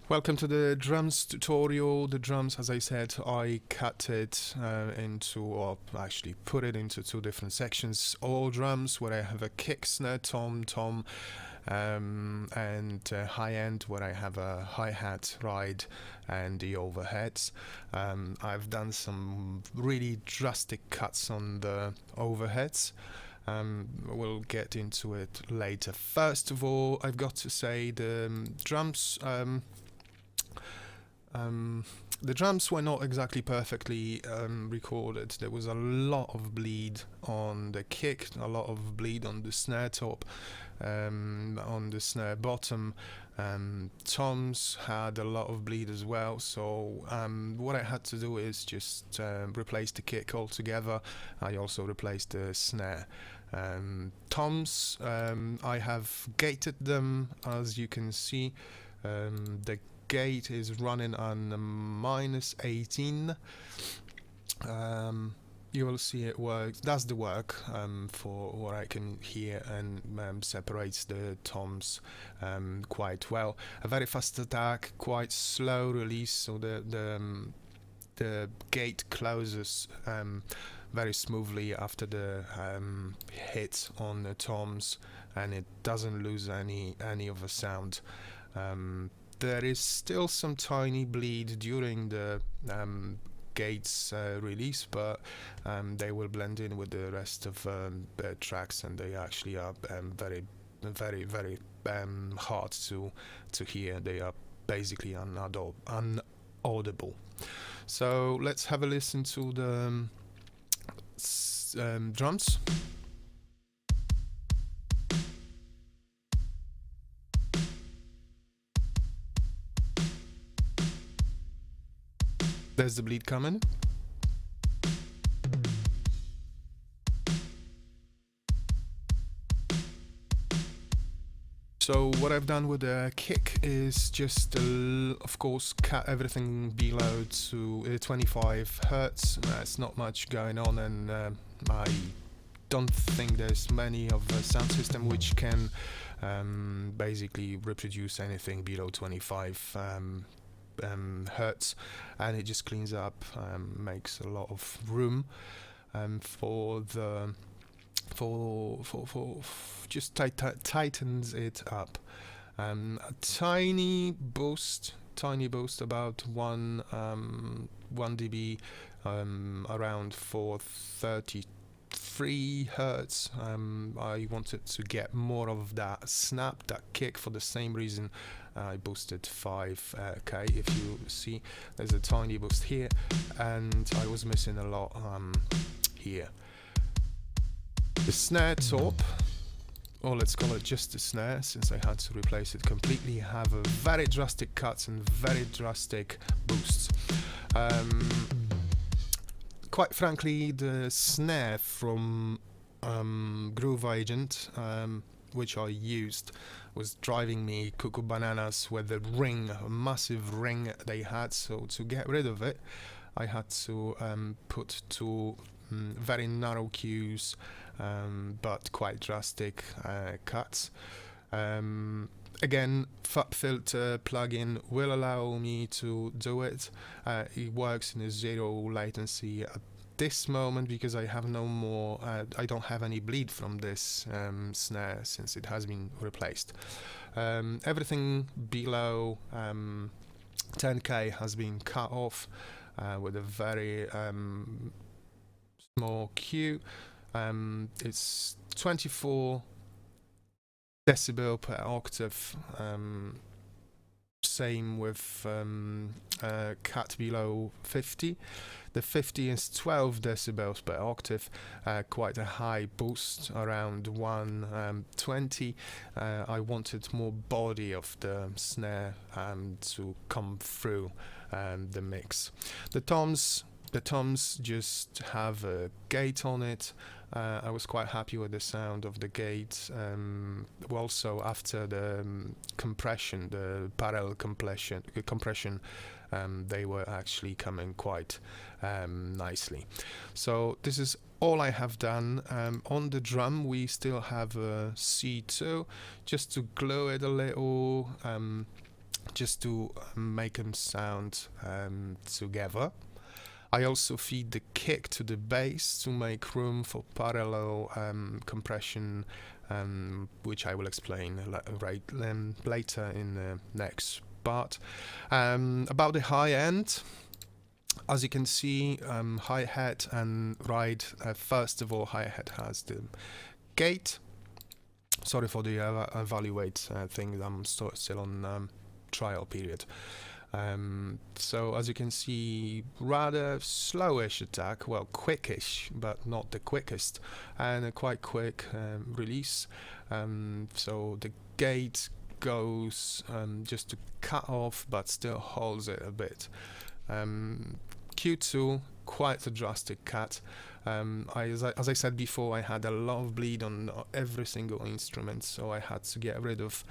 Welcome to the drums tutorial. The drums, as I said, I cut it or actually put it into two different sections. All drums where I have a kick, snare, tom, and high end where I have a hi-hat, ride, and the overheads. I've done some really drastic cuts on the overheads. We'll get into it later. First of all, I've got to say the drums. The drums were not exactly perfectly recorded. There was a lot of bleed on the kick, a lot of bleed on the snare top, on the snare bottom. Toms had a lot of bleed as well, so what I had to do is just replace the kick altogether. I also replaced the snare. Toms, I have gated them, as you can see. The gate is running on -18. You will see it works. Does the work for what I can hear, and separates the toms quite well. A very fast attack, quite slow release, so the gate closes very smoothly after the hit on the toms, and it doesn't lose any of the sound. There is still some tiny bleed during the gates release, but they will blend in with the rest of the tracks, and they actually are very hard to hear. They are basically unaudible. So let's have a listen to the drums. There's the bleed coming. So what I've done with the kick is just, of course, cut everything below to 25 Hertz. There's not much going on, and I don't think there's many of the sound system which can basically reproduce anything below 25 Hertz, and it just cleans up, makes a lot of room just tightens it up. A tiny boost, about 1 dB, around 433 Hertz. I wanted to get more of that snap, that kick. For the same reason I boosted 5K. If you see, there's a tiny boost here, and I was missing a lot here. The snare top, or let's call it just the snare, since I had to replace it completely, have a very drastic cuts and very drastic boosts. Quite frankly, the snare from Groove Agent, which I used, was driving me cuckoo bananas with the ring, a massive ring they had. So to get rid of it, I had to put two very narrow cues, but quite drastic cuts. Again, Fabfilter plugin will allow me to do it. It works in a zero latency at this moment because I have no more. I don't have any bleed from this snare since it has been replaced. Everything below 10K has been cut off with a very small cue. It's 24 decibel per octave. Same with cut below 50. The 50 is 12 decibels per octave, quite a high boost, around 120. I wanted more body of the snare to come through the mix. The toms just have a gate on it. I was quite happy with the sound of the gate. Also, after the compression, the parallel compression, they were actually coming quite nicely. So this is all I have done. On the drum, we still have a C2, just to glue it a little. just to make them sound together. I also feed the kick to the bass to make room for parallel compression, which I will explain later in the next part. About the high end, as you can see, hi-hat and ride, first of all, hi-hat has the gate. Sorry for the evaluate thing, I'm still on trial period. So as you can see, rather slowish attack, well, quickish, but not the quickest, and a quite quick release. So the gate goes just to cut off, but still holds it a bit. Q2, quite a drastic cut. As I said before, I had a lot of bleed on every single instrument, so I had to get rid of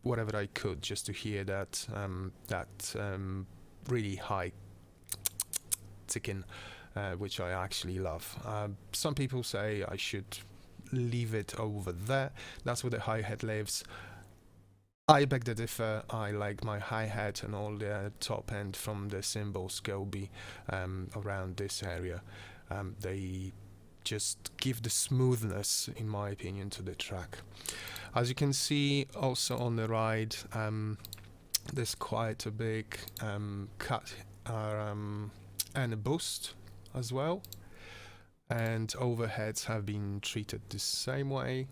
whatever I could just to hear that really high ticking, which I actually love. Some people say I should leave it over there. That's where the hi-hat lives. I beg to differ. I like my hi-hat and all the top end from the cymbals go be around this area. They just give the smoothness, in my opinion, to the track. As you can see, also on the ride, there's quite a big cut and a boost as well. And overheads have been treated the same way.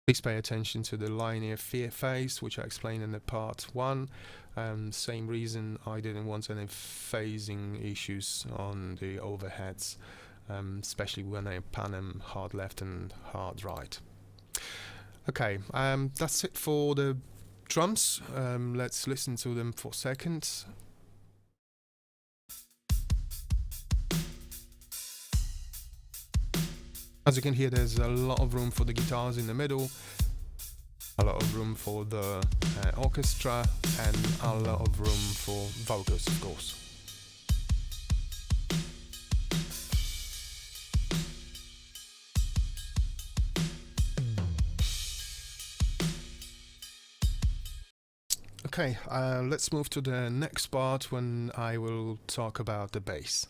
Please pay attention to the linear phase, which I explained in the part 1. Same reason I didn't want any phasing issues on the overheads, especially when I pan them hard left and hard right. Okay, that's it for the drums. Let's listen to them for seconds. As you can hear, there's a lot of room for the guitars in the middle, a lot of room for the orchestra, and a lot of room for vocals, of course. Okay, let's move to the next part when I will talk about the bass.